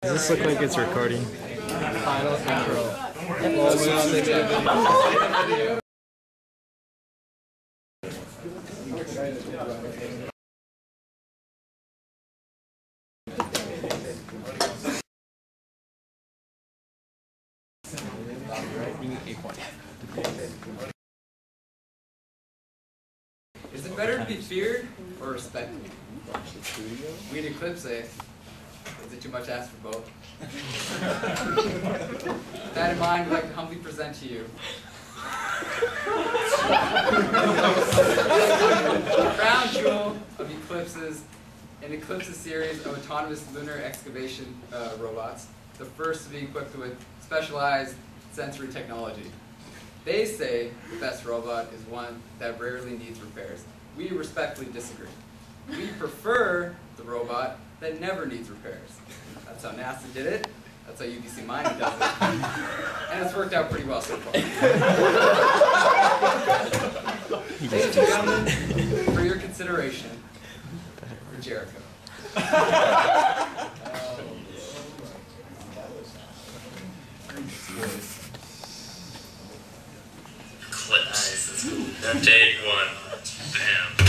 Does this look like it's recording? Final intro. Is it better to be feared or respected? We'd Eclipse it. Is it too much to ask for both? With that in mind, we'd like to humbly present to you the crown jewel of Eclipse's, an Eclipse's series of autonomous lunar excavation robots, the first to be equipped with specialized sensory technology. They say the best robot is one that rarely needs repairs. We respectfully disagree. We prefer the robot that never needs repairs. That's how NASA did it. That's how UBC Mining does it. And it's worked out pretty well so far. Ladies and gentlemen, for your consideration, for Jericho. Clips. Take one. Bam.